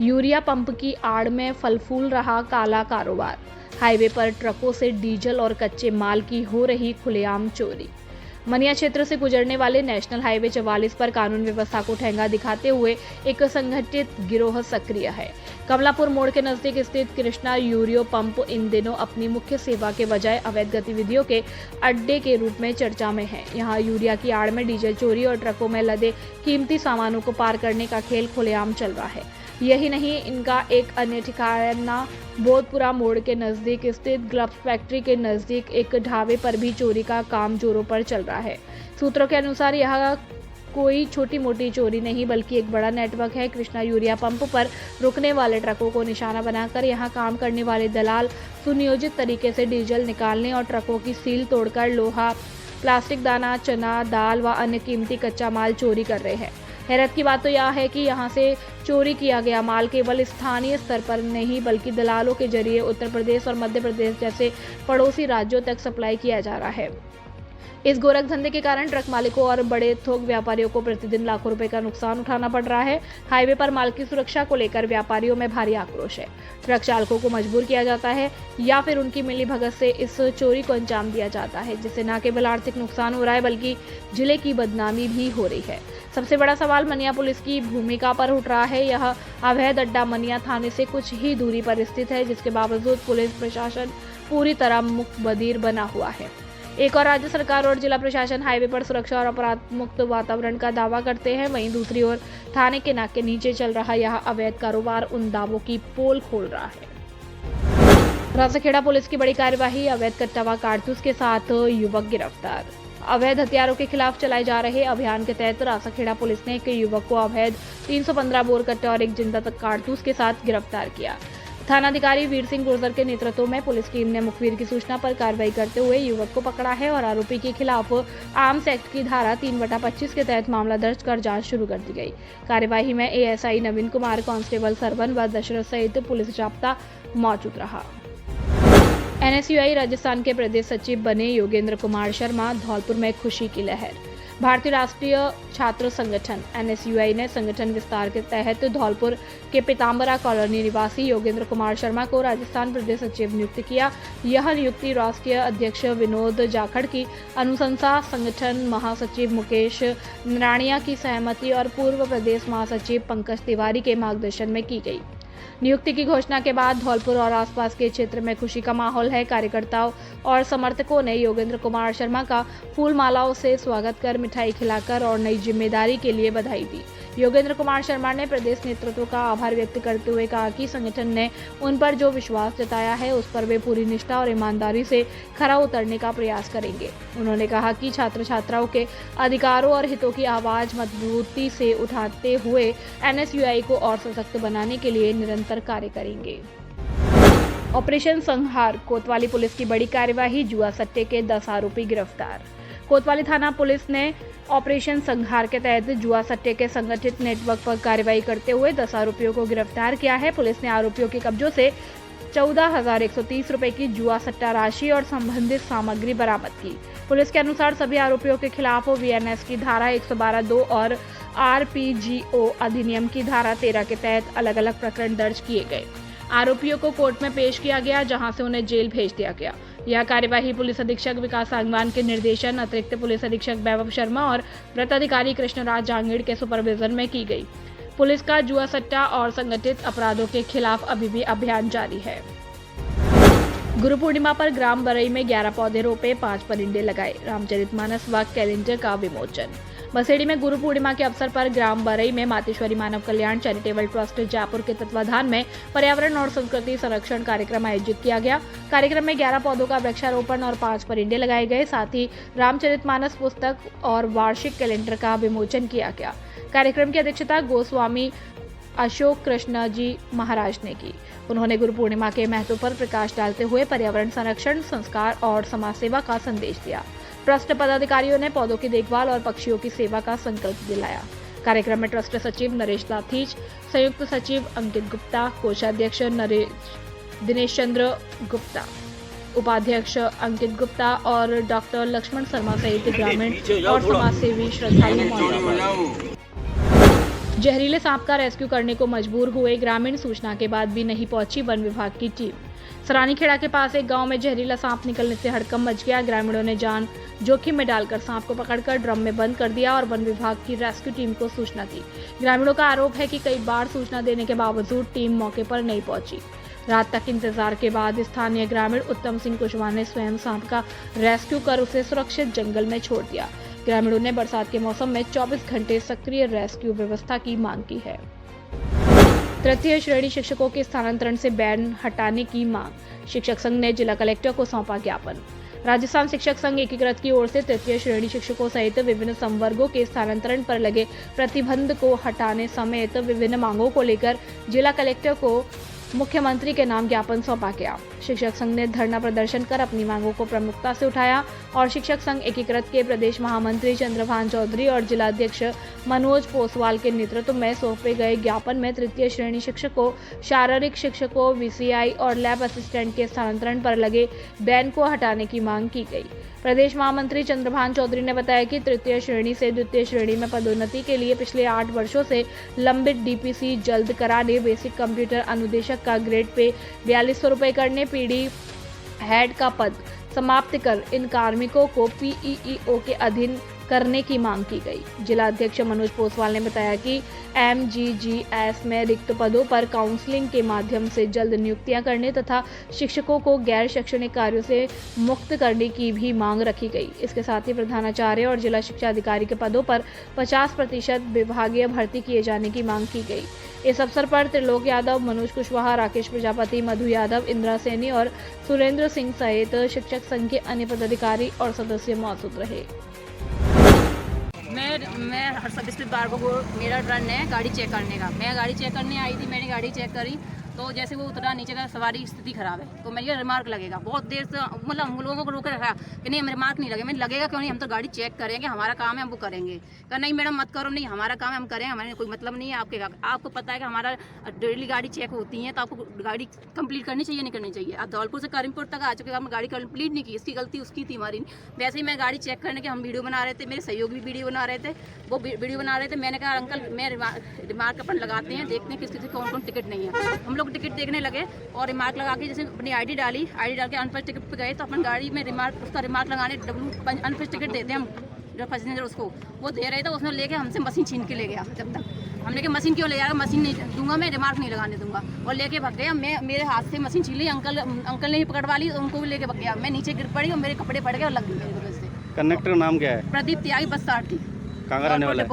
Urea pump की आड़ में फल फूल रहा काला कारोबार। हाईवे पर ट्रकों से डीजल और कच्चे माल की हो रही खुलेआम चोरी। मनिया क्षेत्र से गुजरने वाले नेशनल हाईवे 44 पर कानून व्यवस्था को ठेंगा दिखाते हुए एक संगठित गिरोह सक्रिय है। कमलापुर मोड़ के नजदीक स्थित कृष्णा यूरियो पंप इन दिनों अपनी मुख्य सेवा के बजाय अवैध गतिविधियों के अड्डे के रूप में चर्चा में है। यहाँ यूरिया की आड़ में डीजल चोरी और ट्रकों में लदे कीमती सामानों को पार करने का खेल खुलेआम चल रहा है। यही नहीं, इनका एक अन्य ठिकाना बोधपुरा मोड़ के नजदीक स्थित ग्लव्स फैक्ट्री के नजदीक एक ढाबे पर भी चोरी का काम जोरों पर चल रहा है। सूत्रों के अनुसार यह कोई छोटी मोटी चोरी नहीं बल्कि एक बड़ा नेटवर्क है। कृष्णा यूरिया पंप पर रुकने वाले ट्रकों को निशाना बनाकर यहां काम करने वाले दलाल सुनियोजित तरीके से डीजल निकालने और ट्रकों की सील तोड़कर लोहा, प्लास्टिक, दाना, चना, दाल व अन्य कीमती कच्चा माल चोरी कर रहे हैं। हैरत की बात तो यह है कि यहाँ से चोरी किया गया माल केवल स्थानीय स्तर पर नहीं बल्कि दलालों के जरिए उत्तर प्रदेश और मध्य प्रदेश जैसे पड़ोसी राज्यों तक सप्लाई किया जा रहा है। इस गोरख धंधे के कारण ट्रक मालिकों और बड़े थोक व्यापारियों को प्रतिदिन लाखों रुपए का नुकसान उठाना पड़ रहा है। हाईवे पर माल की सुरक्षा को लेकर व्यापारियों में भारी आक्रोश है। ट्रक चालकों को मजबूर किया जाता है या फिर उनकी मिलीभगत से इस चोरी को अंजाम दिया जाता है, जिससे न केवल आर्थिक नुकसान हो रहा है बल्कि जिले की बदनामी भी हो रही है। सबसे बड़ा सवाल मनिया पुलिस की भूमिका पर उठ रहा है। यह अवैध अड्डा मनिया थाने से कुछ ही दूरी पर स्थित है, जिसके बावजूद पुलिस प्रशासन पूरी तरह मुकबधीर बना हुआ है। एक और राज्य सरकार और जिला प्रशासन हाईवे पर सुरक्षा और अपराध मुक्त वातावरण का दावा करते हैं, वहीं दूसरी ओर थाने के नाक के नीचे चल रहा यह अवैध कारोबार उन दावों की पोल खोल रहा है। रासाखेड़ा पुलिस की बड़ी कार्यवाही, अवैध कट्टा व कारतूस के साथ युवक गिरफ्तार। अवैध हथियारों के खिलाफ चलाए जा रहे अभियान के तहत रासाखेड़ा पुलिस ने एक युवक को अवैध 315 बोर कट्टा और एक जिंदा कारतूस के साथ गिरफ्तार किया। थानाधिकारी वीर सिंह गुर्जर के नेतृत्व में पुलिस टीम ने मुखबिर की सूचना पर कार्रवाई करते हुए युवक को पकड़ा है और आरोपी के खिलाफ आर्म्स एक्ट की धारा 3/25 के तहत मामला दर्ज कर जांच शुरू कर दी गई। कार्यवाही में एएसआई नवीन कुमार, कांस्टेबल सरवन व दशरथ सहित पुलिस जाब्ता मौजूद रहा। एनएसयूआई राजस्थान के प्रदेश सचिव बने योगेंद्र कुमार शर्मा, धौलपुर में खुशी की लहर। भारतीय राष्ट्रीय छात्र संगठन एनएसयूआई ने संगठन विस्तार के तहत धौलपुर के पीताम्बरा कॉलोनी निवासी योगेंद्र कुमार शर्मा को राजस्थान प्रदेश सचिव नियुक्त किया। यह नियुक्ति राष्ट्रीय अध्यक्ष विनोद जाखड़ की अनुशंसा, संगठन महासचिव मुकेश निराणिया की सहमति और पूर्व प्रदेश महासचिव पंकज तिवारी के मार्गदर्शन में की गई। नियुक्ति की घोषणा के बाद धौलपुर और आसपास के क्षेत्र में खुशी का माहौल है। कार्यकर्ताओं और समर्थकों ने योगेंद्र कुमार शर्मा का फूल मालाओं से स्वागत कर, मिठाई खिलाकर और नई जिम्मेदारी के लिए बधाई दी। योगेंद्र कुमार शर्मा ने प्रदेश नेतृत्व का आभार व्यक्त करते हुए कहा कि संगठन ने उन पर जो विश्वास जताया है उस पर वे पूरी निष्ठा और ईमानदारी से खरा उतरने का प्रयास करेंगे। उन्होंने कहा कि छात्र छात्राओं के अधिकारों और हितों की आवाज मजबूती से उठाते हुए एनएसयूआई को और सशक्त बनाने के लिए निरंतर कार्य करेंगे। ऑपरेशन संहार, कोतवाली पुलिस की बड़ी कार्यवाही, जुआ सट्टे के 10 आरोपी गिरफ्तार। कोतवाली थाना पुलिस ने ऑपरेशन संहार के तहत जुआ सट्टे के संगठित नेटवर्क पर कार्रवाई करते हुए 10 आरोपियों को गिरफ्तार किया है। पुलिस ने आरोपियों के कब्जों से 14,130 रुपए की जुआ सट्टा राशि और संबंधित सामग्री बरामद की। पुलिस के अनुसार सभी आरोपियों के खिलाफ वीएनएस की धारा 112(2) और आरपीजीओ अधिनियम की धारा 13 के तहत अलग अलग प्रकरण दर्ज किए गए। आरोपियों को कोर्ट में पेश किया गया, जहां से उन्हें जेल भेज दिया गया। यह कार्यवाही पुलिस अधीक्षक विकास सांगवान के निर्देशन, अतिरिक्त पुलिस अधीक्षक वैभव शर्मा और वृत्ताधिकारी कृष्णराज जांगीड़ के सुपरविजन में की गई। पुलिस का जुआ सट्टा और संगठित अपराधों के खिलाफ अभी भी अभियान जारी है। गुरु पूर्णिमा पर ग्राम बरई में 11 पौधे रोपे, 5 परिंदे लगाए। रामचरितमानस व कैलेंडर का विमोचन। बसेड़ी में गुरु पूर्णिमा के अवसर पर ग्राम बरई में मातेश्वरी मानव कल्याण चैरिटेबल ट्रस्ट जयपुर के तत्वाधान में पर्यावरण और संस्कृति संरक्षण कार्यक्रम आयोजित किया गया। कार्यक्रम में 11 पौधों का वृक्षारोपण और 5 परिंदे लगाए गए। साथ ही रामचरितमानस पुस्तक और वार्षिक कैलेंडर का विमोचन किया गया। कार्यक्रम की अध्यक्षता गोस्वामी अशोक कृष्ण जी महाराज ने की। उन्होंने गुरु पूर्णिमा के महत्व पर प्रकाश डालते हुए पर्यावरण संरक्षण, संस्कार और समाज सेवा का संदेश दिया। ट्रस्ट पदाधिकारियों ने पौधों की देखभाल और पक्षियों की सेवा का संकल्प दिलाया। कार्यक्रम में ट्रस्ट सचिव नरेश लाथीज, संयुक्त सचिव अंकित गुप्ता, कोषाध्यक्ष दिनेश चंद्र गुप्ता, उपाध्यक्ष अंकित गुप्ता और डॉक्टर लक्ष्मण शर्मा सहित ग्रामीण और समाजसेवी श्रद्धालु मौजूद। जहरीले सांप का रेस्क्यू करने को मजबूर हुए ग्रामीण। सूचना के बाद भी नहीं पहुंची वन विभाग की टीम। सरानीखेड़ा के पास एक गांव में जहरीला सांप निकलने से हड़कंप मच गया। ग्रामीणों ने जान जोखिम में डालकर सांप को पकड़कर ड्रम में बंद कर दिया और वन विभाग की रेस्क्यू टीम को सूचना दी। ग्रामीणों का आरोप है कि कई बार सूचना देने के बावजूद टीम मौके पर नहीं पहुंची। रात तक इंतजार के बाद स्थानीय ग्रामीण उत्तम सिंह कुशवाहा ने स्वयं सांप का रेस्क्यू कर उसे सुरक्षित जंगल में छोड़ दिया। ग्रामीणों ने बरसात के मौसम में 24 घंटे सक्रिय रेस्क्यू व्यवस्था की मांग की है। तृतीय श्रेणी शिक्षकों के स्थानांतरण से बैन हटाने की मांग। शिक्षक संघ ने जिला कलेक्टर को सौंपा ज्ञापन। राजस्थान शिक्षक संघ एकीकृत की ओर से तृतीय श्रेणी शिक्षकों सहित विभिन्न संवर्गों के स्थानांतरण पर लगे प्रतिबंध को हटाने समेत विभिन्न मांगों को लेकर जिला कलेक्टर को मुख्यमंत्री के नाम ज्ञापन सौंपा गया। शिक्षक संघ ने धरना प्रदर्शन कर अपनी मांगों को प्रमुखता से उठाया और शिक्षक संघ एकीकृत के प्रदेश महामंत्री चंद्रभान चौधरी और जिलाध्यक्ष मनोज पोसवाल के नेतृत्व में सौंपे गए ज्ञापन में तृतीय श्रेणी शिक्षकों, शारीरिक शिक्षकों, VCI और लैब असिस्टेंट के स्थानांतरण पर लगे बैन को हटाने की मांग की गई। प्रदेश महामंत्री चंद्रभान चौधरी ने बताया कि तृतीय श्रेणी से द्वितीय श्रेणी में पदोन्नति के लिए पिछले 8 वर्षों से लंबित DPC जल्द कराने, बेसिक कंप्यूटर अनुदेशक का ग्रेड पे 4200 रुपये करने, PD हेड का पद समाप्त कर इन कार्मिकों को PEEO के अधीन करने की मांग की गई। जिला अध्यक्ष मनोज पोसवाल ने बताया कि MGGS में रिक्त पदों पर काउंसलिंग के माध्यम से जल्द नियुक्तियां करने तथा शिक्षकों को गैर शैक्षणिक कार्यों से मुक्त करने की भी मांग रखी गई। इसके साथ ही प्रधानाचार्य और जिला शिक्षा अधिकारी के पदों पर 50% विभागीय भर्ती किए जाने की मांग की गई। इस अवसर पर त्रिलोक यादव, मनोज कुशवाहा, राकेश प्रजापति, मधु यादव, इंदिरा सैनी और सुरेंद्र सिंह सहित शिक्षक संघ के अन्य पदाधिकारी और सदस्य मौजूद रहे। मैं हर 26 बार को मेरा रन है गाड़ी चेक करने का। मैं गाड़ी चेक करने आई थी, मैंने गाड़ी चेक करी तो जैसे वो उतरा नीचे का सवारी स्थिति खराब है तो मैं ये रिमार्क लगेगा। बहुत देर से मतलब हम लोगों को रोके रखा कि नहीं रिमार्क नहीं लगे। मैंने लगेगा क्यों नहीं, हम तो गाड़ी चेक करेंगे, हमारा काम है हम वो करेंगे। कहा नहीं मैडम मत करो, नहीं हमारा काम है हम करें, हमारे कोई मतलब नहीं है आपके। आपको पता है कि हमारा डेली गाड़ी चेक होती है तो आपको गाड़ी कंप्लीट करनी चाहिए नहीं करनी चाहिए। आप धौलपुर से करीमपुर तक आ चुके, हमने गाड़ी कंप्लीट नहीं की, इसकी गलती उसकी थी हमारी। वैसे ही मैं गाड़ी चेक करने के हम वीडियो बना रहे थे, मेरे सहयोगी भी वीडियो बना रहे थे, वो वीडियो बना रहे थे। मैंने कहा अंकल मैं रिमार्क अपन लगाते हैं, देखते हैं किस कौन कौन टिकट नहीं है। हम लोग टिकट देखने लगे और रिमार्क लगा के जैसे अपनी ID डाली, ID डाल के अनफिट टिकट पे गए तो अपन गाड़ी में रिमार्क उसका रिमार्क लगाने अनफिट टिकट देते हैं हम जो पैसेंजर उसको वो दे रहे थे। उसने लेके हमसे मशीन छीन के ले गया। जब तक हमने कहा मशीन क्यों ले जाएगा, मशीन नहीं दूंगा मैं, रिमार्क नहीं लगाने दूंगा, और लेके भाग गया। मैं मेरे हाथ से मशीन छीन ली, अंकल ने ही पकड़वा ली, उनको भी लेके भाग गया। मैं नीचे गिर पड़ी और मेरे कपड़े पड़ गए और लग गए। कंडक्टर नाम क्या है? प्रदीप त्यागी, बस 60 थी। कहाँ का रहने वाला है?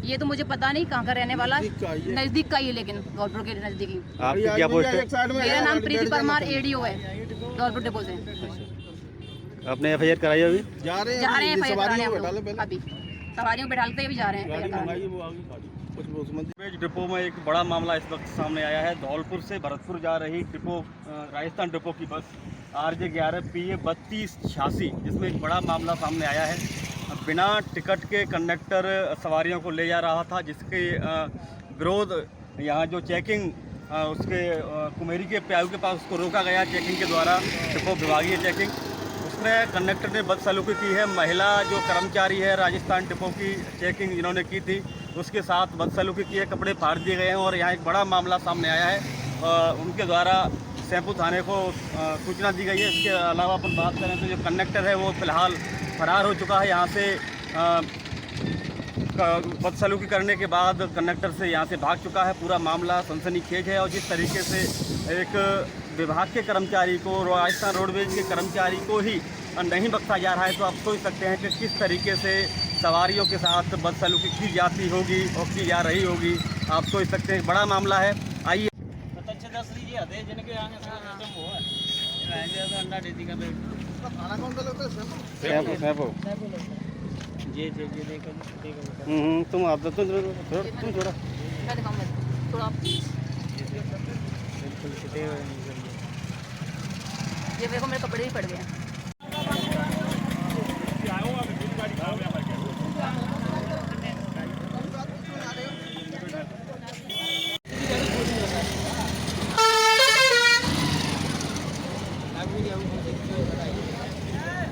ये तो मुझे पता नहीं कहाँ का रहने वाला, नजदीक का ही है, लेकिन धौलपुर के नजदीकी। आपकी क्या पोस्ट है? मेरा नाम प्रीति परमार, ADO है धौलपुर डिपो से। आपने FIR कराई अभी? जा रहे हैं FIR कराने हम लोग, अभी सवारियों पे डालते भी जा रहे हैं। डिपो में एक बड़ा मामला इस वक्त सामने आया है। धौलपुर से भरतपुर जा रही डिपो राजस्थान डिपो की बस RJ 11 PA 3286, जिसमें एक बड़ा मामला सामने आया है। बिना टिकट के कंडक्टर सवारियों को ले जा रहा था, जिसके विरोध यहाँ जो चेकिंग उसके कुमेरी के प्याऊ के पास उसको रोका गया चेकिंग के द्वारा, डिपो विभागीय चेकिंग। उसमें कंडक्टर ने बदसलूकी की है। महिला जो कर्मचारी है राजस्थान डिपो की चेकिंग जिन्होंने की थी उसके साथ बदसलूकी की है, कपड़े फाड़ दिए गए हैं और यहाँ एक बड़ा मामला सामने आया है। उनके द्वारा सैंपू थाने को सूचना दी गई है। इसके अलावा अपन बात करें तो जो कंडक्टर है वो फ़िलहाल फरार हो चुका है। यहाँ से बदसलूकी करने के बाद कंडक्टर से यहाँ से भाग चुका है। पूरा मामला सनसनीखेज है और जिस तरीके से एक विभाग के कर्मचारी को, राजस्थान रोडवेज के कर्मचारी को ही नहीं बख्शा जा रहा है, तो आप सोच सकते हैं कि किस तरीके से सवारियों के साथ बदसलूकी की जाती होगी और की जा रही होगी। आप सोच सकते हैं बड़ा मामला है। आइए तुम आप तुम थोड़ा ये देखो मेरे कपड़े भी पड़ गए।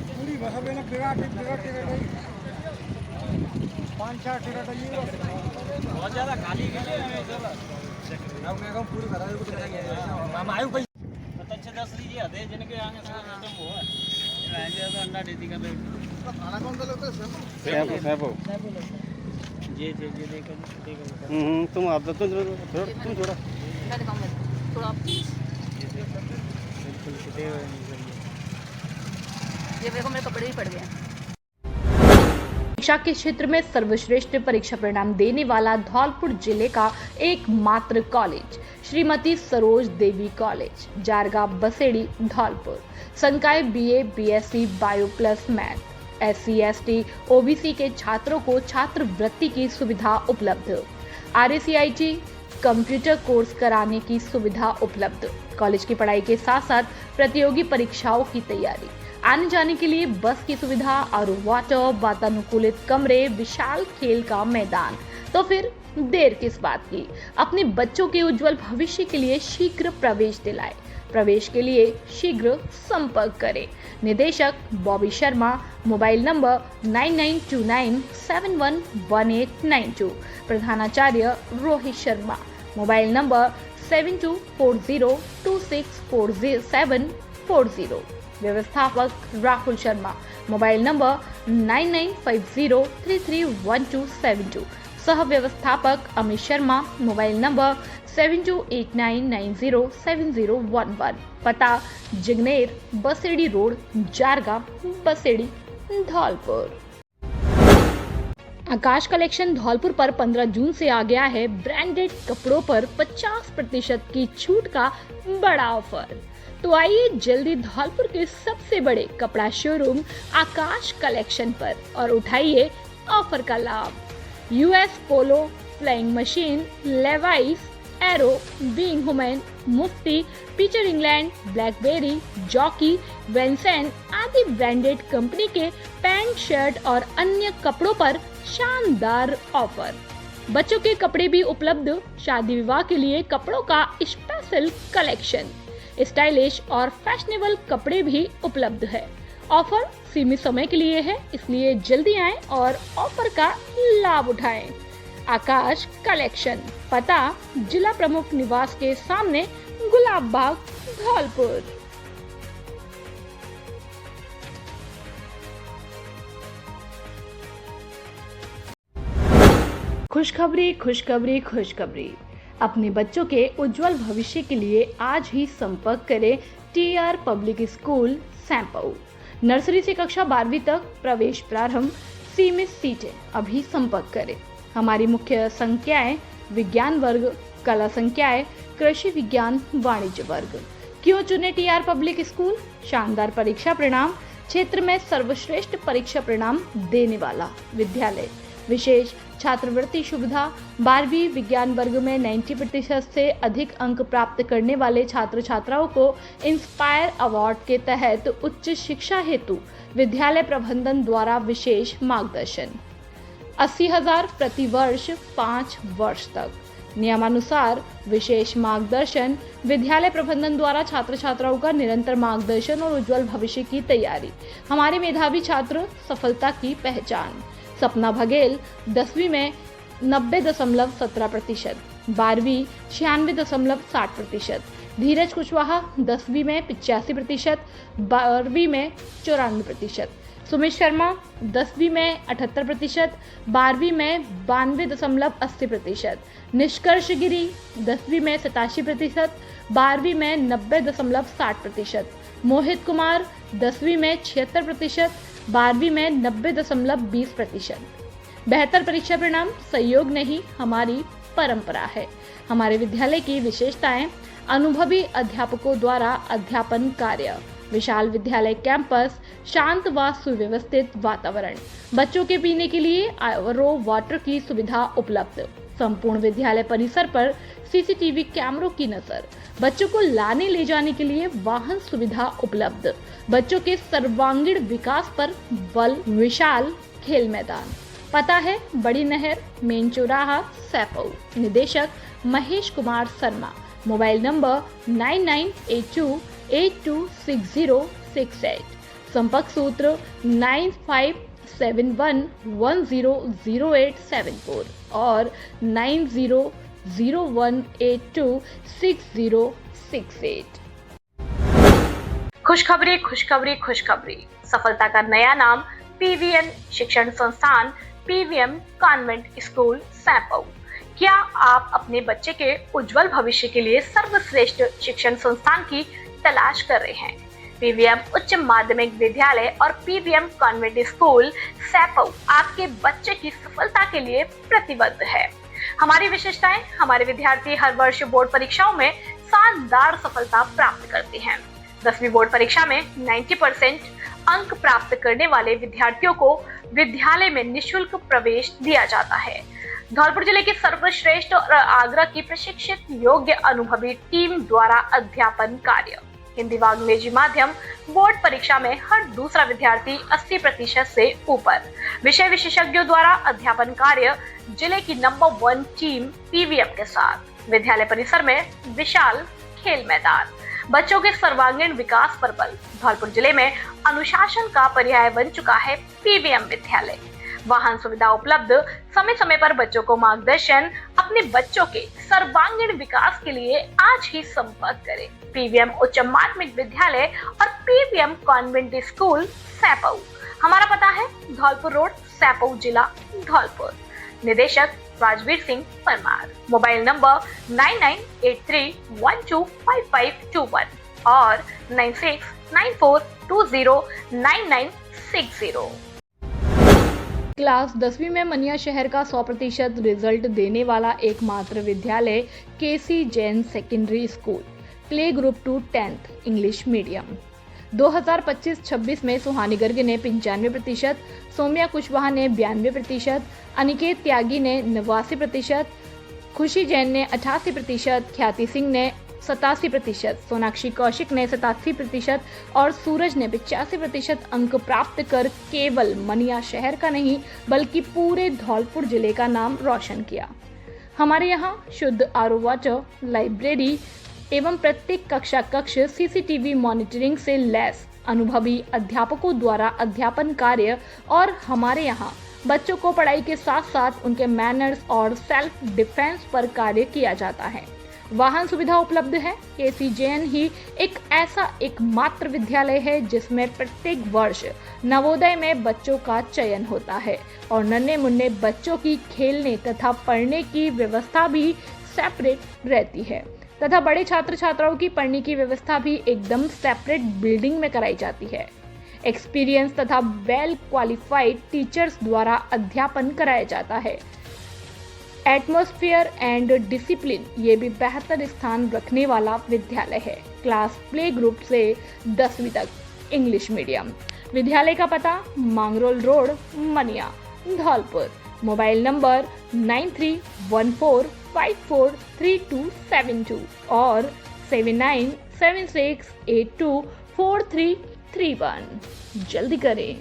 पूरी 5-6 टिकट बहुत ज़्यादा खाली अच्छे 10 लीजिए आते जिनके आने वो है अंडा देती कर जी देखो तुम आप तुम थोड़ा मैं दिखाऊंगा थोड़ा आप ये देखो मेरे कपड़े ही पड़ गए हैं। शिक्षा के क्षेत्र में सर्वश्रेष्ठ परीक्षा परिणाम देने वाला धौलपुर जिले का एकमात्र कॉलेज श्रीमती सरोज देवी कॉलेज, जारगा बसेड़ी, धौलपुर। संकाय BA, BSc bio plus math, SC, ST, OBC के छात्रों को छात्रवृत्ति की सुविधा उपलब्ध। RACIT कंप्यूटर कोर्स कराने की सुविधा उपलब्ध। कॉलेज की पढ़ाई के साथ साथ प्रतियोगी परीक्षाओं की तैयारी। आने जाने के लिए बस की सुविधा और वातानुकूलित कमरे, विशाल खेल का मैदान। तो फिर देर किस बात की, अपने बच्चों के उज्जवल भविष्य के लिए शीघ्र प्रवेश दिलाए। प्रवेश के लिए शीघ्र संपर्क करें। निदेशक बॉबी शर्मा, मोबाइल नंबर 9929711892। प्रधानाचार्य रोहित शर्मा, मोबाइल नंबर 7240264740। व्यवस्थापक राहुल शर्मा, मोबाइल नंबर 9950331272। सह व्यवस्थापक अमित शर्मा, मोबाइल नंबर 7289907011। पता जिग्नेर बसेड़ी रोड, जारगा बसेड़ी, धौलपुर। आकाश कलेक्शन धौलपुर पर 15 जून से आ गया है ब्रांडेड कपड़ों पर 50% की छूट का बड़ा ऑफर। तो आइए जल्दी धौलपुर के सबसे बड़े कपड़ा शोरूम आकाश कलेक्शन पर और उठाइए ऑफर का लाभ। US polo, flying machine, Levi's, Arrow, being women, Mufti, Peter England, BlackBerry, Jockey, Van Heusen आदि ब्रांडेड कंपनी के पैंट, शर्ट और अन्य कपड़ों पर शानदार ऑफर। बच्चों के कपड़े भी उपलब्ध। शादी विवाह के लिए कपड़ों का स्पेशल कलेक्शन, स्टाइलिश और फैशनेबल कपड़े भी उपलब्ध है। ऑफर सीमित समय के लिए है, इसलिए जल्दी आएं और ऑफर का लाभ उठाएं। आकाश कलेक्शन, पता जिला प्रमुख निवास के सामने, गुलाब बाग, धौलपुर। खुशखबरी, खुशखबरी, खुशखबरी। अपने बच्चों के उज्जवल भविष्य के लिए आज ही संपर्क करें TR पब्लिक स्कूल, सैंपऊ। नर्सरी से कक्षा 12वीं तक प्रवेश प्रारंभ, सीमित सीटें। अभी संपर्क करें। हमारी मुख्य संख्याएं विज्ञान वर्ग, कला संख्याएं कृषि विज्ञान, वाणिज्य वर्ग। क्यों चुने TR पब्लिक स्कूल? शानदार परीक्षा परिणाम, क्षेत्र में सर्वश्रेष्ठ परीक्षा परिणाम देने वाला विद्यालय, विशेष छात्रवृत्ति सुविधा, 12वीं विज्ञान वर्ग में 90% से अधिक अंक प्राप्त करने वाले छात्र छात्राओं को इंस्पायर अवार्ड के तहत उच्च शिक्षा हेतु विद्यालय प्रबंधन द्वारा विशेष मार्गदर्शन। 80,000 प्रति वर्ष 5 वर्ष तक। नियमानुसार विशेष मार्गदर्शन। विद्यालय प्रबंधन द्वारा छात्र छात्राओं का निरंतर मार्गदर्शन और उज्जवल भविष्य की तैयारी। हमारे मेधावी छात्र, सफलता की पहचान। सपना बघेल 10वीं में 90.17%, 12वीं 96.60%। धीरज कुशवाहा 10वीं में 85%, 12वीं में 94%। सुमित शर्मा 10वीं में 78%, 12वीं में 92.80%। निष्कर्ष गिरी 10वीं में 87%, 12वीं में 90.60%। मोहित कुमार 10वीं में 76%, 12वीं में 90.20%। बेहतर परीक्षा परिणाम सहयोग नहीं, हमारी परंपरा है। हमारे विद्यालय की विशेषताएं: अनुभवी अध्यापकों द्वारा अध्यापन कार्य, विशाल विद्यालय कैंपस, शांत व सुव्यवस्थित वातावरण, बच्चों के पीने के लिए RO वाटर की सुविधा उपलब्ध, संपूर्ण विद्यालय परिसर पर CCTV कैमरों की नजर, बच्चों को लाने ले जाने के लिए वाहन सुविधा उपलब्ध, बच्चों के सर्वांगीण विकास पर बल, विशाल खेल मैदान। पता है बड़ी नहर, मेन चौराहा, सैंपऊ। निदेशक महेश कुमार शर्मा, मोबाइल नंबर 9982826068। संपर्क सूत्र 91100874 और 9001826068। खुशखबरी खुशखबरी खुशखबरी। सफलता का नया नाम पीवीएम शिक्षण संस्थान, पीवीएम कॉन्वेंट स्कूल सैंपऊ। क्या आप अपने बच्चे के उज्जवल भविष्य के लिए सर्वश्रेष्ठ शिक्षण संस्थान की तलाश कर रहे हैं? पीवीएम उच्च माध्यमिक विद्यालय और पीवीएम कॉन्वेंट स्कूल सैंपऊ आपके बच्चे की सफलता के लिए प्रतिबद्ध है। हमारी विशेषताएं: हमारे विद्यार्थी हर वर्ष बोर्ड परीक्षाओं में शानदार सफलता प्राप्त करते हैं। 10वीं बोर्ड परीक्षा में 90% अंक प्राप्त करने वाले विद्यार्थियों को विद्यालय में निःशुल्क प्रवेश दिया जाता है। धौलपुर जिले के सर्वश्रेष्ठ और आगरा की प्रशिक्षित योग्य अनुभवी टीम द्वारा अध्यापन कार्य। हिंदी व अंग्रेजी माध्यम बोर्ड परीक्षा में हर दूसरा विद्यार्थी 80% से ऊपर। विषय विशेषज्ञों द्वारा अध्यापन कार्य जिले की नंबर 1 टीम पीवीएम के साथ। विद्यालय परिसर में विशाल खेल मैदान, बच्चों के सर्वांगीण विकास पर बल। धौलपुर जिले में अनुशासन का पर्याय बन चुका है पीवीएम विद्यालय। वाहन सुविधा उपलब्ध, समय समय पर बच्चों को मार्गदर्शन। अपने बच्चों के सर्वांगीण विकास के लिए आज ही संपर्क करें पीवीएम उच्च माध्यमिक विद्यालय और पीवीएम कॉन्वेंट स्कूल सैंपऊ। हमारा पता है धौलपुर रोड, सैंपऊ जिला, धौलपुर। निदेशक राजवीर सिंह परमार। मोबाइल नंबर 9983125521 और 9694209960। क्लास 10वीं में मनिया शहर का 100% रिजल्ट देने वाला एकमात्र विद्यालय K C Jain secondary school, play group to 10th English medium. 2025-26 में सुहानी गर्ग ने 95%, सौम्या कुशवाहा ने 92%, अनिकेत त्यागी ने 89%, खुशी जैन ने 88%, ख्याति सिंह ने 87%, सोनाक्षी कौशिक ने 87% और सूरज ने 85% अंक प्राप्त कर केवल मनिया शहर का नहीं बल्कि पूरे धौलपुर जिले का नाम रोशन किया। हमारे यहाँ शुद्ध आरओ वाटर, लाइब्रेरी एवं प्रत्येक कक्ष सीसीटीवी मॉनिटरिंग से लैस अनुभवी अध्यापकों द्वारा अध्यापन कार्य और हमारे यहाँ बच्चों को पढ़ाई के साथ साथ उनके मैनर्स और सेल्फ डिफेंस पर कार्य किया जाता है। वाहन सुविधा उपलब्ध है। केसी जैन ही एक ऐसा एकमात्र विद्यालय है जिसमें प्रत्येक वर्ष नवोदय में बच्चों का चयन होता है और नन्हे मुन्ने बच्चों की खेलने तथा पढ़ने की व्यवस्था भी सेपरेट रहती है तथा बड़े छात्र छात्राओं की पढ़ने की व्यवस्था भी एकदम सेपरेट बिल्डिंग में कराई जाती है। एक्सपीरियंस तथा वेल क्वालिफाइड टीचर्स द्वारा अध्यापन कराया जाता है। एटमॉस्फेयर एंड डिसिप्लिन ये भी बेहतर स्थान रखने वाला विद्यालय है। क्लास प्ले ग्रुप से 10वीं तक इंग्लिश मीडियम। विद्यालय का पता मांगरोल रोड, मनिया, धौलपुर। मोबाइल नंबर 9314543272 और 7976824331। जल्दी करें।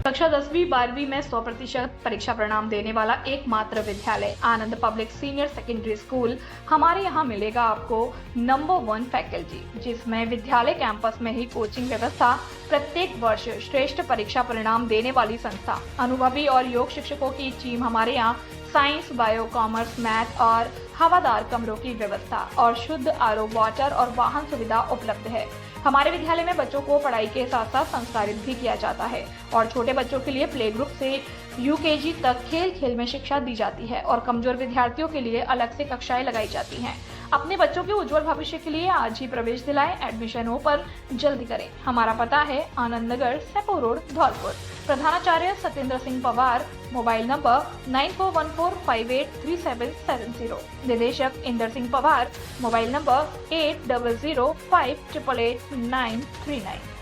कक्षा 10वीं 12वीं में 100% परीक्षा परिणाम देने वाला एकमात्र विद्यालय आनंद पब्लिक सीनियर सेकेंडरी स्कूल। हमारे यहाँ मिलेगा आपको नंबर 1 फैकल्टी, जिसमें विद्यालय कैंपस में ही कोचिंग व्यवस्था, प्रत्येक वर्ष श्रेष्ठ परीक्षा परिणाम देने वाली संस्था, अनुभवी और योग शिक्षकों की टीम। हमारे यहाँ साइंस, बायो, कॉमर्स, मैथ और हवादार कमरों की व्यवस्था और शुद्ध आरओ वाटर और वाहन सुविधा उपलब्ध है। हमारे विद्यालय में बच्चों को पढ़ाई के साथ साथ संस्कारित भी किया जाता है और छोटे बच्चों के लिए प्ले ग्रुप से यूकेजी तक खेल खेल में शिक्षा दी जाती है और कमजोर विद्यार्थियों के लिए अलग से कक्षाएं लगाई जाती हैं। अपने बच्चों के उज्जवल भविष्य के लिए आज ही प्रवेश दिलाएं। एडमिशन हो पर जल्दी करें। हमारा पता है आनंद नगर, सैंपऊ रोड, धौलपुर। प्रधानाचार्य सत्येंद्र सिंह पवार। Mobile number 9414583770। निदेशक इंदर सिंह पवार। Mobile number 8005888939।